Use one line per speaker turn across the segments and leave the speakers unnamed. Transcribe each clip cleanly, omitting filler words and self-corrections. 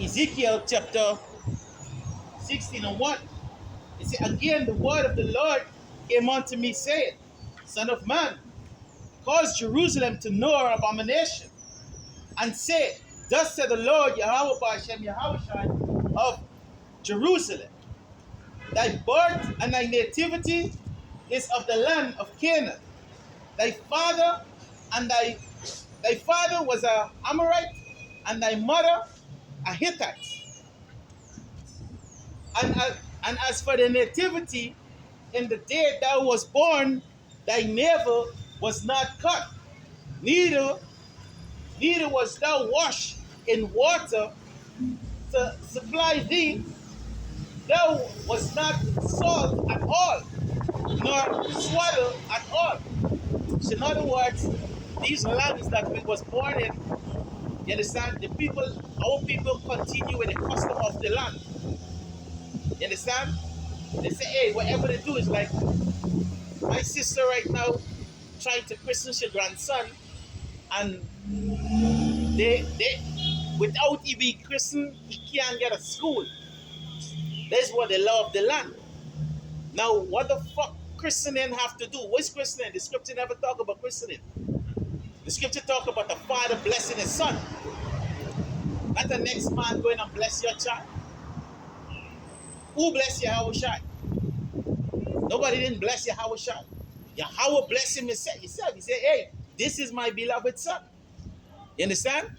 Ezekiel chapter 16 and 1. It says, again the word of the Lord came unto me, saying, Son of man, cause Jerusalem to know her abomination, and say, Thus said the Lord Yahweh Ba'ashem Yahushai of Jerusalem, thy birth and thy nativity is of the land of Canaan. Thy father and thy father was a Amorite, and thy mother a Hittite. And as for the nativity, in the day thou was born, thy navel was not cut, neither was thou washed in water to supply thee. Thou was not salt at all, nor swaddle at all. So in other words, these lands that we was born in, you understand, our people continue with the custom of the land. You understand? They say, hey, whatever they do is like my sister right now trying to christen her grandson, and they without he be christened, he can't get a school. That's what they love the land. Now, what the fuck christening have to do? What's christening? The scripture never talk about christening. The scripture talk about the father blessing his son. Not the next man going and bless your child. Who bless Yahushai? Nobody didn't bless Yahushai. Yahweh bless him himself. He said, hey, this is my beloved son. You understand?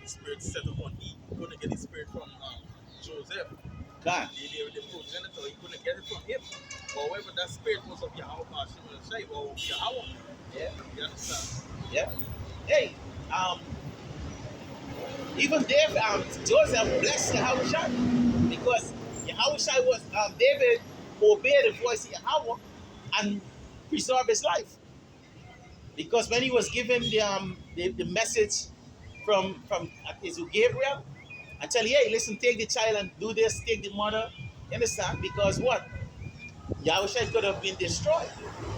The spirit set upon Eve. He couldn't get his spirit from Joseph.
God.
The progenitor, he couldn't get it from him. However, that spirit was of Yahweh Ba'ashem or Yahweh.
Yeah.
You understand?
Yeah. Hey, even David, Joseph blessed Yahushai because Yahushai was David obeyed the voice of Yahweh and preserved his life. Because when he was given the message from is Gabriel, and tell you, hey, listen, take the child and do this, take the mother. You understand? Because what? Yahushua could have been destroyed.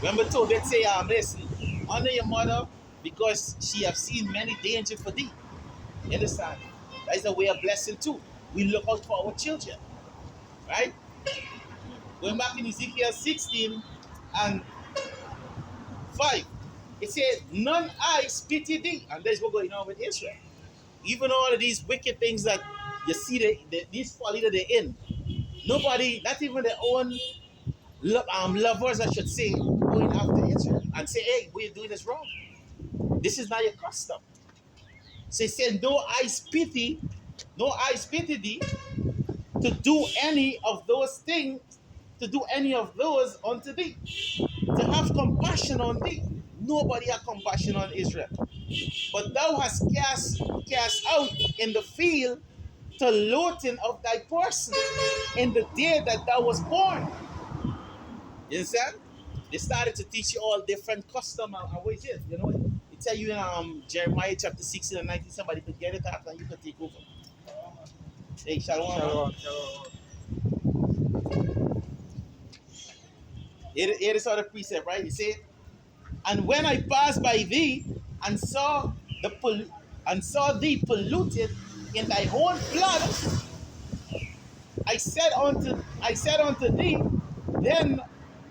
Remember Tobit say, listen, honor your mother because she have seen many dangers for thee. You understand? That is a way of blessing too. We look out for our children. Right? Going back in Ezekiel 16 and 5, it says, none eyes pity thee. And that's what's going on with Israel. Even all of these wicked things that you see, these folly that they're in, nobody, not even their own lovers, I should say, going after Israel and say, hey, what you're doing is wrong. This is not your custom. So he said, no eyes pity thee to do any of those things, to do any of those unto thee, to have compassion on thee. Nobody had compassion on Israel. But thou hast cast out in the field to looting of thy person in the day that thou was born. You understand? They started to teach you all different custom and ways. You know, it tell you in Jeremiah chapter 16 and 19, somebody could get it after and you could take over. Hey, shalom. Here is other precept, right? He said, and when I passed by thee and saw thee polluted in thy own blood, I said unto thee, then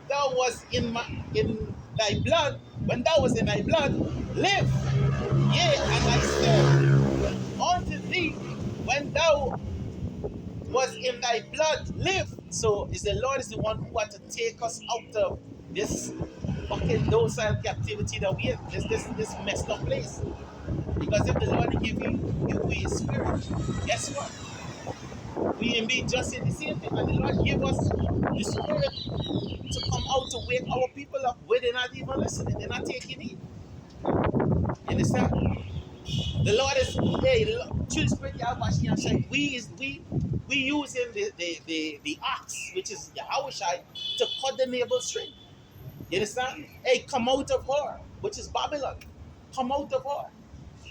thou was in thy blood, when thou was in thy blood, live. Yea, and I said unto thee, when thou was in thy blood, live. So the Lord is the one who had to take us out of this fucking docile captivity that we in, this messed up place. Because if the Lord give you his spirit, guess what? We can be just in the same thing. And the Lord give us the spirit to come out to wake our people up where they're not even listening. They're not taking it. You understand? The Lord is, hey, through the Spirit, we using the ox, which is Yahushai, to cut the navel string. You understand? Hey, come out of her, which is Babylon. Come out of her.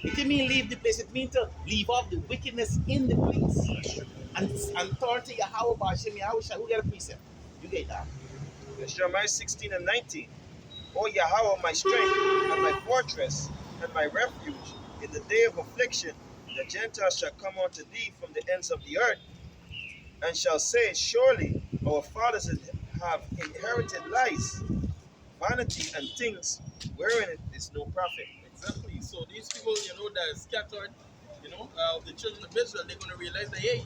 It didn't mean leave the place. It means to leave off the wickedness in the place. And turn to Yahweh Ba'ashem Yahushai. Who get a precept? You get that.
It's Jeremiah 16 and 19. O Yahweh, my strength and my fortress and my refuge in the day of affliction, the Gentiles shall come unto thee from the ends of the earth, and shall say, Surely our fathers have inherited lies, vanity, and things wherein is no profit.
Exactly. So these people, that are scattered, the children of Israel, they're going to realize that, hey,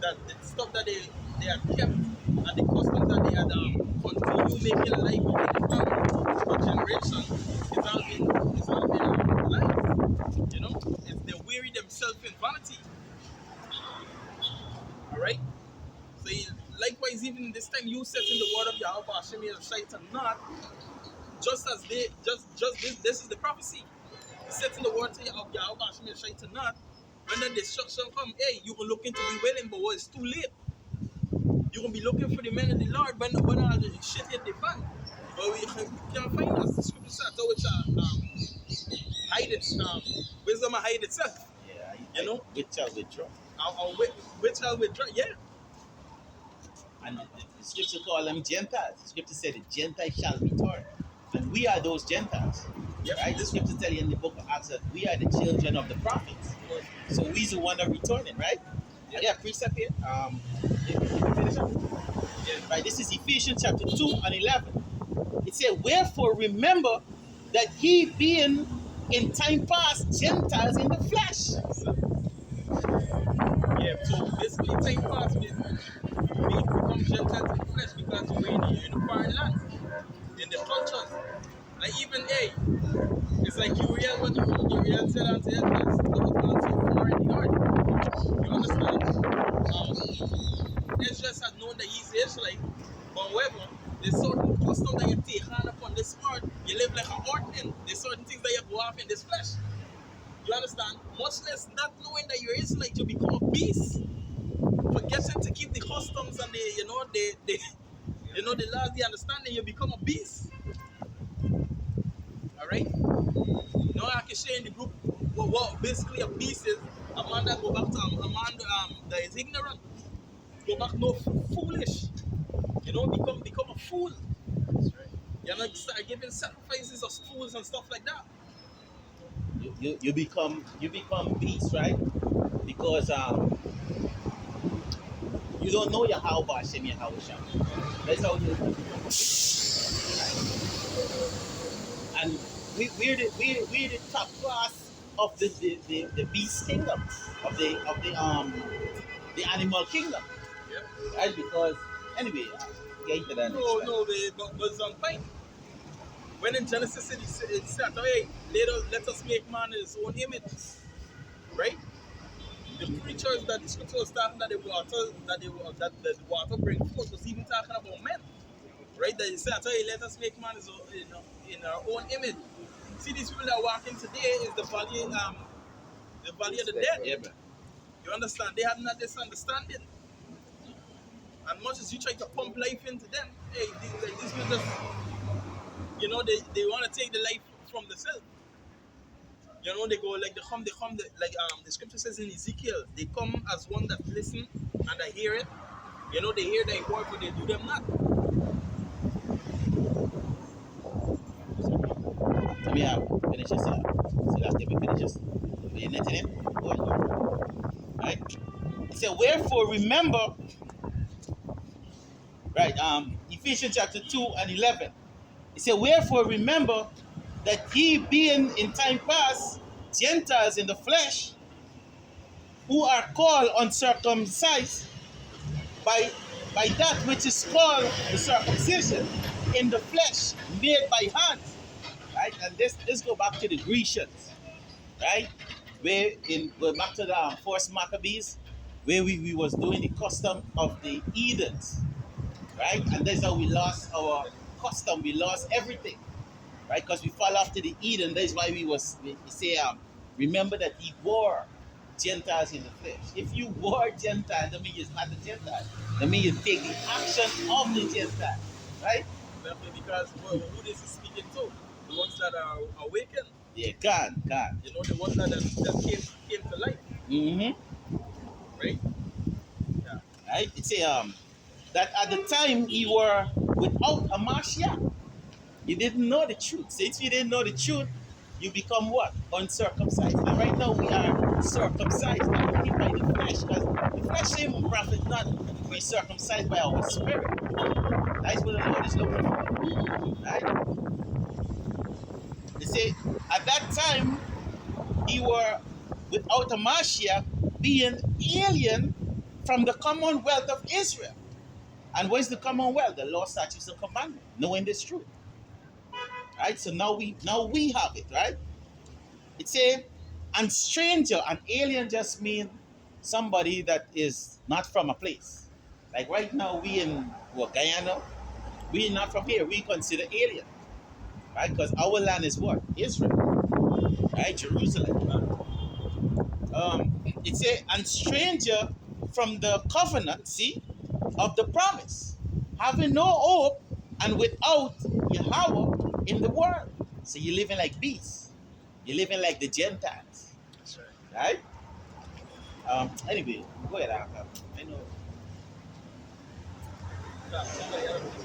that the stuff that they had kept and the customs that they had continue making life in the family for generations, it's all been life. They weary themselves in vanity. All right. So likewise, even in this time, you set in the word of Yahweh Hashem Shaitan not just as they just this is the prophecy. Setting the word of Yahweh Hashem Shaitan not when the destruction come, hey, you can look into be willing, but it's too late. You're gonna be looking for the men of the Lord when all the shit hit the fan. But we can't find us. The scripture says, which hide it, wisdom hide itself.
Yeah, which shall withdraw.
Which shall withdraw, yeah.
And the scripture call them Gentiles. The scripture said the Gentiles shall return. And we are those Gentiles.
Yep.
Right? The scripture tell you in the book of Acts that we are the children of the prophets. So we're the one that returning, right?
Yep.
I got a precept here. Finish up. Yeah. Right, this is Ephesians chapter 2 and 11. It said, Wherefore remember that ye being in time past Gentiles in the flesh.
Yeah, so basically time past we become Gentiles in the flesh because we're in the foreign land, in the cultures. Like even it's like Uriel when Uriel said unto Gentiles, those ones who are in the earth. You understand? Ezra had known that he's Israelite, but however, there's certain customs that you take hand upon this earth, you live like an orphan. There's certain things that you go off in this flesh. You understand? Much less not knowing that you're Israelite, you become a beast. Forgetting to keep the customs and the laws, the understanding, you become a beast. Alright? Now I can share in the group what basically a beast is. A man that go back to a man that is ignorant. Go back no foolish. Become a fool.
That's right.
Start giving sacrifices of fools and stuff like that.
You become beast, right? Because you don't know Yahweh Hashem Yahweh Sham. That's how you become beast. Right? And we're the top class of the beast kingdom, of the animal kingdom.
Yeah.
Right? Because anyway, get to that.
But some point. When in Genesis it said, hey, let us make man in his own image. Right? The creatures that the scripture was talking that the water bring forth was even talking about men. Right? That it said, hey, let us make man in our own image. See, these people that are walking today is the valley of the dead.
Yeah, bro.
You understand? They have not this understanding. And much as you try to pump life into them, hey, these people just, they want to take the life from the self. They go like the scripture says in Ezekiel, they come as one that listen and I hear it. They hear thy word, but they do them not.
Let me finish this up. So after we finish this, are you netting in? Go ahead. Right? It said, Wherefore remember, right? Ephesians chapter 2 and 11. It said, Wherefore remember that ye being in time past Gentiles in the flesh, who are called uncircumcised by that which is called the circumcision in the flesh made by hands. Right? And this go back to the Grecians, right? We're back to the First Maccabees, where we was doing the custom of the Edens, right? And that's how we lost our custom, we lost everything, right? Because we fall after the Eden. That's why we say, remember that he wore Gentiles in the flesh. If you wore Gentile, that means it's not the Gentile. That means you take the action of the Gentile, right?
Definitely, because who this is speaking to? The ones that are awakened.
Yeah, God.
The ones that came to life.
Mm-hmm.
Right? Yeah.
Right? It say that at the time you were without a Mashiach. You didn't know the truth. So if you didn't know the truth, you become what? Uncircumcised. And right now we are circumcised, not only by the flesh, because the flesh same profit not be circumcised by our spirit. That's what the Lord is looking for. Right? They say at that time he were without a Mashiach, being alien from the commonwealth of Israel. And what is the commonwealth? The law, statutes, and commandments, knowing this truth. Right? So now we have it, right? It say, and stranger and alien just mean somebody that is not from a place. Like right now we in Guyana, we not from here. We consider alien, right? Because our land is what? Israel, right? Jerusalem. It say, and stranger from the covenant, see, of the promise, having no hope and without Yahweh in the world. So you're living like beasts. You're living like the Gentiles.
That's
Right?
right.
Anyway, go ahead, Aka. I know.
Somebody else is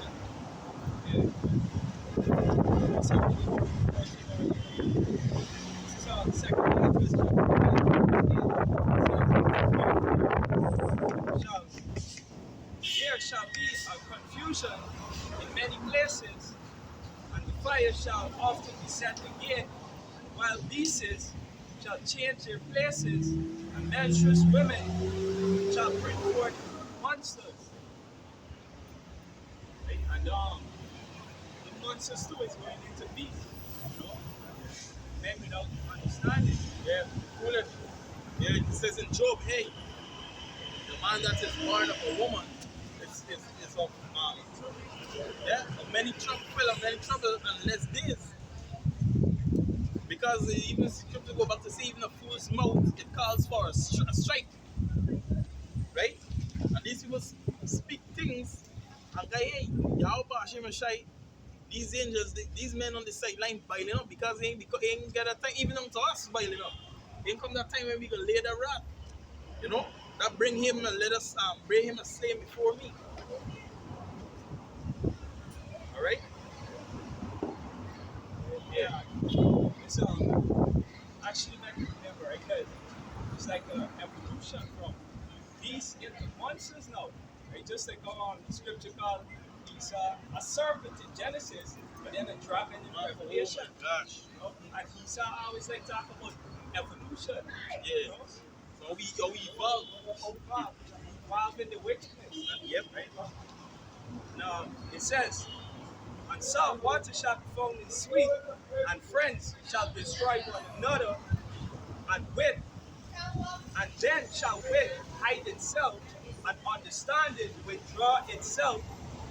so, second Corinthians there shall be a confusion in many places, and the fire shall often be set again, while beasts shall change their places, and menstruous women shall bring forth monsters. Right? And the monsters too is going into beasts, you know, men without understanding.
Yeah.
Foolish. Yeah, it says in Job, hey, the man that is born of a woman is of of many trouble and less days. Because even scripture go back to say even a fool's mouth, it calls for a strike. Right? And these people speak things and go, hey, Yahweh Hashem Shai, these angels, these men on the sideline biling up because they ain't got a time, even unto us biling up. Ain't come that time when we can lay the rod. You know? That bring him and let us bring him a slain before me. Alright?
Yeah. It's actually make me remember, right? Because it's like an evolution from beasts into monsters now. Right? Just like the scripture called Esau a serpent in Genesis, but then a dragon in Revelation.
Oh my gosh.
You know? And Esau always like talk about evolution.
Yeah.
You know?
So we evolve.
Evolve in the wickedness.
Yep.
Right? Now it says, and salt water shall be found in sweet, and friends shall destroy one another, and wit, and then shall wit hide itself, and understanding withdraw itself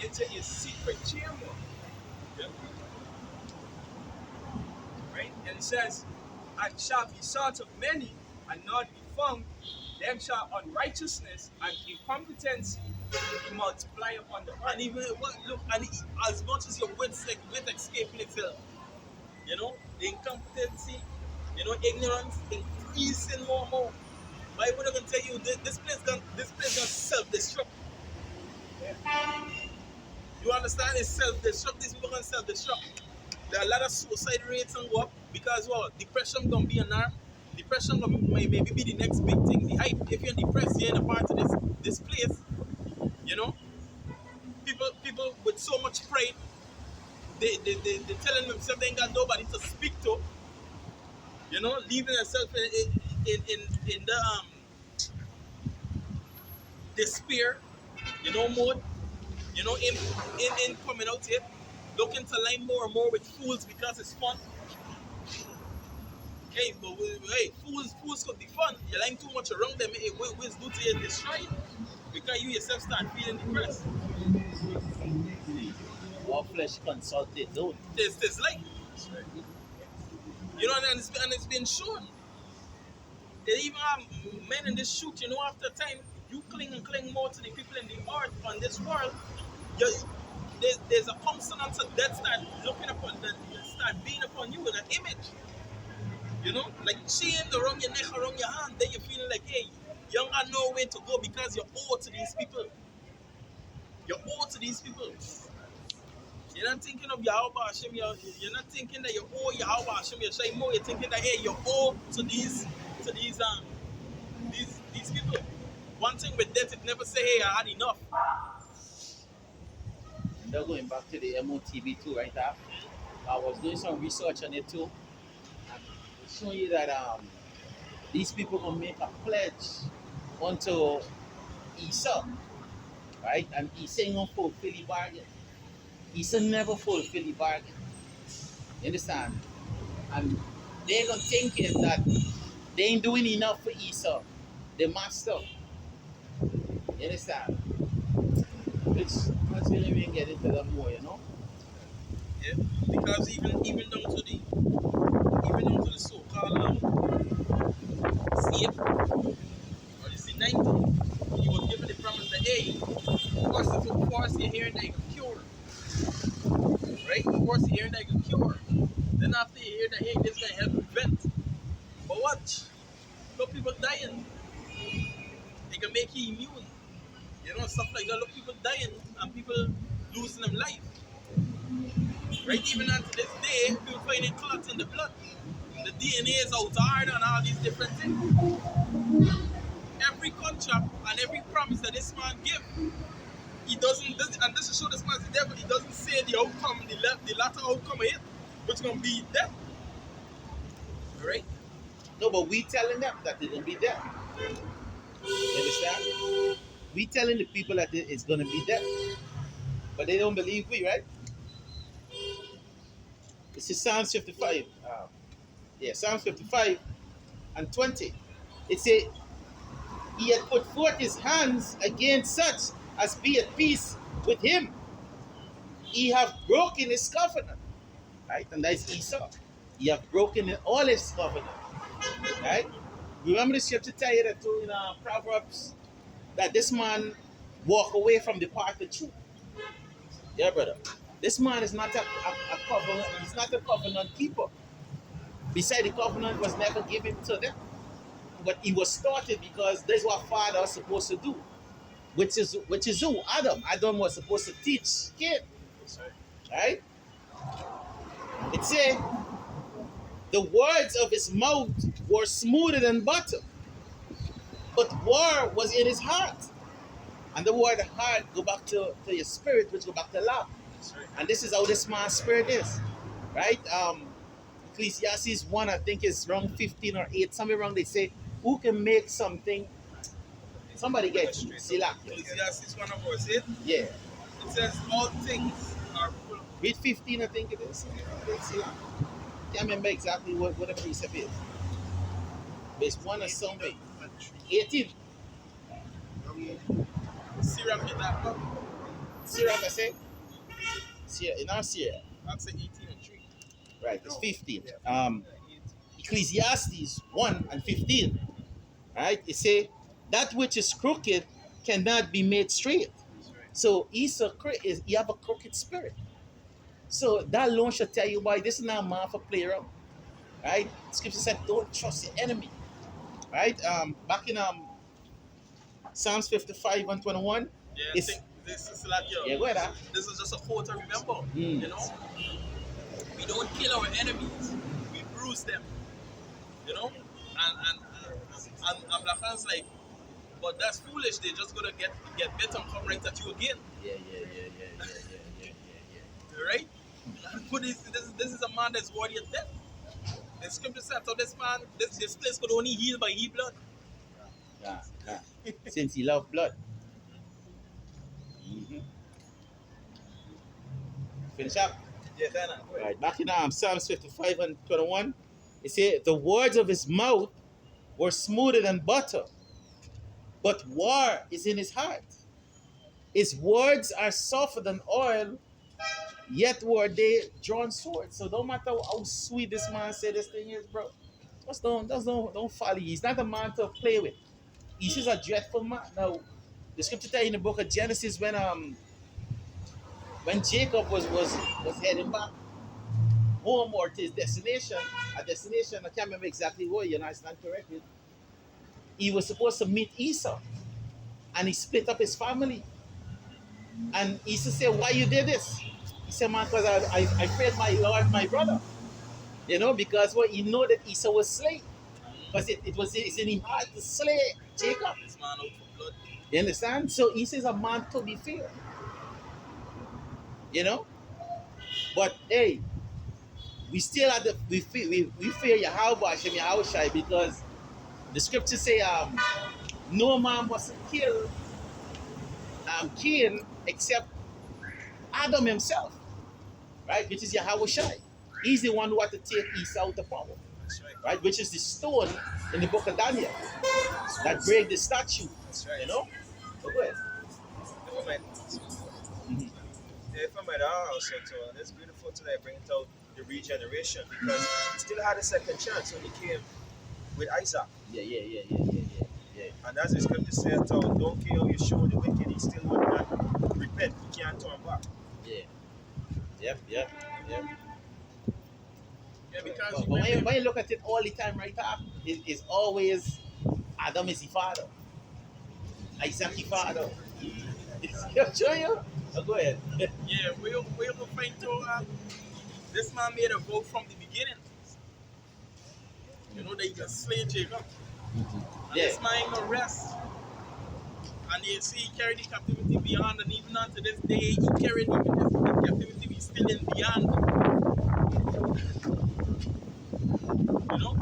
into his secret chamber.
Yep.
Right? And it says, and shall be sought of many, and not be found, them shall unrighteousness and incompetency be multiplied upon the earth.
And even look, and as much as your wit escaping itself, you know, the incompetency, you know, ignorance increasing more and more. Bible gonna tell you this place gonna self-destruct.
Yeah.
You understand? It's self-destruct. These people gonna self-destruct. There are a lot of suicide rates and go up because depression gonna be an arm. Depression gonna maybe be the next big thing. The hype. If you're depressed, you're in a part of this place. You know, people with so much pride, they telling themselves they ain't got nobody to speak to. You know, leaving themselves in the despair. You know, mode. You know, in coming out here, looking to line more and more with fools because it's fun. Hey, but fools could be fun. You line too much around them, it will do to you destroy you. Because you yourself start feeling depressed.
All flesh consulted, don't.
There's like, you know, and it's been shown. They even have men in this shoot, you know, after time, you cling more to the people in the earth on this world. There's a consonance of death start looking upon that, start being upon you in an image. You know, like chain around your neck, around your hand, then you're feeling like, hey, you don't got nowhere to go because you're owed to these people. You're owed to these people. You're not thinking of Yahweh Hashem, you're not thinking that you owe Yahweh Hashem, you're thinking that, hey, you're owed to these These people, one thing with that, it never say, hey, I had enough.
And they're going back to the MOTB too, right now. I was doing some research on it too. And it's showing you that these people will make a pledge unto Esau, right? And Esau ain't gonna fulfill the bargain. Esau never fulfill the bargain. You understand? And they're gonna thinking that they ain't doing enough for Esau, the master. You understand? Which let's really even get into that more, you know?
Yeah, because even down to the so-called saved or the C90, he was given the promise that hey, first you're hearing that you can cure, right? First you're hearing that you can cure. Then after you hear that hey, this is gonna help prevent. But watch, look people dying. They can make you immune. You know, stuff like that. Look people dying and people losing their life. Right, even unto this day, people finding clots in the blood. The DNA is out hard and all these different things. Every contract and every promise that this man give, he doesn't, and this is show this man's the devil, he doesn't say the outcome, the latter outcome of it, which is going to be death. Alright?
No, but we telling them that they're gonna be dead. You understand? We telling the people that it's gonna be dead. But they don't believe we, right? This is Psalms 55. Psalms 55 and 20. It says, he had put forth his hands against such as be at peace with him. He have broken his covenant. Right? And that's Esau. He have broken all his covenant. Right? Remember the scripture tell you that too in Proverbs that this man walk away from the path of truth. Yeah, brother. This man is not a covenant, he's not a covenant keeper. Besides, the covenant was never given to them. But it was started because that's what father was supposed to do. Which is who? Adam. Adam was supposed to teach Cain. Right? It says, the words of his mouth were smoother than butter, but war was in his heart. And the word heart go back to your spirit, which go back to love. And this is how this man's spirit is. Right? Ecclesiastes 1, I think is around 15 or 8, somewhere around they say, who can make something? Somebody get Sila.
Ecclesiastes 1 verse 8.
Yeah.
It says all things are full.
Read 15, I think it is. Sila. Can't remember exactly what the precept is. But it's one or something. 18.
Syrup in that book.
Syrup, I say? Syrup, in our syrup.
I'd say 18 and 3.
Right, it's 15. Ecclesiastes 1 and 15. Right? It say, that which is crooked cannot be made straight. So Esau he have a crooked spirit. So that alone should tell you why this is not a man for play around. Right? Scripture said, don't trust your enemy. Right? Back in Psalms 55 and 21.
Yeah, I think this is like
yeah, go ahead.
This is just a quote to remember. You know? We don't kill our enemies, we bruise them. You know? And Black Han's like, but that's foolish, they're just gonna get better and come right at you again.
Yeah.
Right? But this is a man that's worthy of death. The scripture said, so this man, this place could only heal by his blood.
Yeah. Since he loved blood. Mm-hmm. Finish up?
Yeah, kind of.
Right, back in Psalms 55 and 21, it says, the words of his mouth were smoother than butter, but war is in his heart. His words are softer than oil, yet were they drawn swords. So don't matter how sweet this man say this thing is, bro. Just don't follow. He's not a man to play with. He's just a dreadful man. Now, the scripture tells in the book of Genesis when Jacob was heading back home or to his destination, I can't remember exactly where, you know, I stand corrected. He was supposed to meet Esau, and he split up his family. And Esau said, why you did this? He said, man, because I feared my Lord, my brother. You know, because he know that Esau was slain. Because it's in his heart to slay Jacob.
This man out for blood.
You understand? So he says a man to be feared. You know? But hey, we still have we fear Yahweh Hashem Yahushai because the scriptures say no man must kill Cain except Adam himself, right? Which is Yahushai. He's the one who had to take Esau out of power,
That's right.
right? Which is the stone in the book of Daniel that break the statue.
That's right.
You know? So go ahead.
If I might also too, and it's beautiful today bring it out the regeneration because he still had a second chance when he came with Isaac.
Yeah.
And as the scripture says, don't care how you show the wicked, he still would not repent. He can't turn back.
Yeah. Yep.
Yeah, because
But when you look at it all the time, right? It's always Adam is the father, Isaac the father. You sure you? Oh, go ahead.
yeah, we'll find out this man made a vow from the beginning. You know that he can slay Jacob. And
Yeah.
this man ain't gonna rest. And you see he carried the captivity beyond, and even unto this day he carried even the captivity he's still in beyond. You know?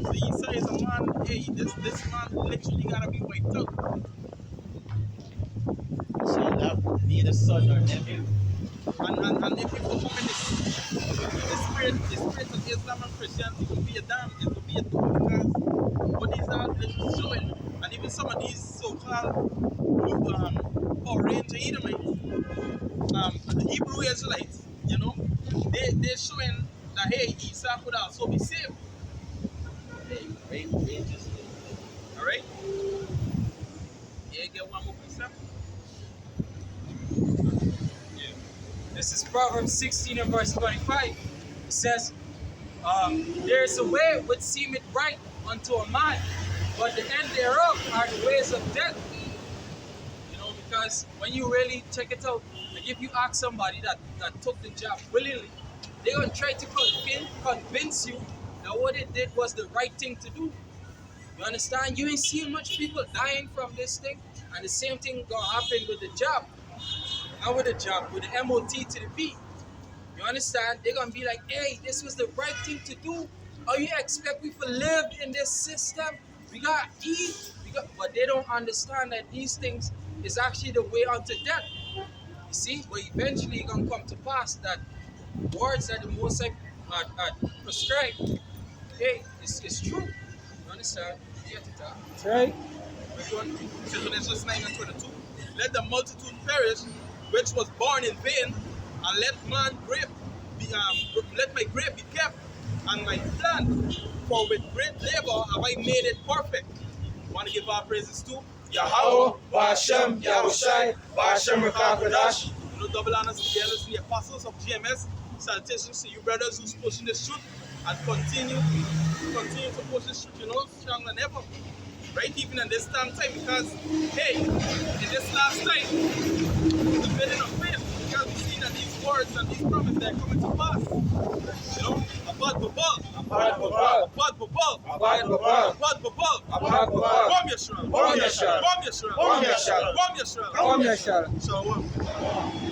So Esau is a man, hey, this man literally gotta be wiped out.
Shall have neither son nor nephew.
And if you come in the spirit of Islam and Christianity will be a damn, it will be a damn because what these are literally showing, and even some of these so-called Power Ranger Edomites, the Hebrew Israelites, you know, they're showing that hey, Esau could also be saved.
Hey, Rangers.
Alright? Yeah, get one more precept.
This is Proverbs 16 and verse 25. It says, there is a way which seemeth right unto a man, but the end thereof are the ways of death. You know, because when you really check it out, like if you ask somebody that took the job willingly, they're going to try to convince you that what they did was the right thing to do. You understand? You ain't seeing much people dying from this thing, and the same thing going to happen with the job. And with the job, with the MOT to the B. You understand? They're going to be like, hey, this was the right thing to do. Or you expect we to live in this system? We got to eat. But they don't understand that these things is actually the way unto death. You see? But eventually it's going to come to pass that words that the Most High prescribed, hey, it's true. You understand? You get it out.
That's right.
It says in Genesis 9 and 22, let the multitude perish, which was born in vain, and let my grave be kept, and my plant, for with great labor have I made it perfect. Want to give our praises to
Yahweh, Ba'ashem, Yahushai, Ba'ashem Rekakadash.
You know, double honors to the elders and the apostles of GMS. Salutations to you brothers who's pushing this truth and continue to push this truth, you know, stronger than ever. Right, even in this time, because hey, in this last time, it's a building of faith, because we see that these words and these promises they're coming to pass. You know, abode. Shalom.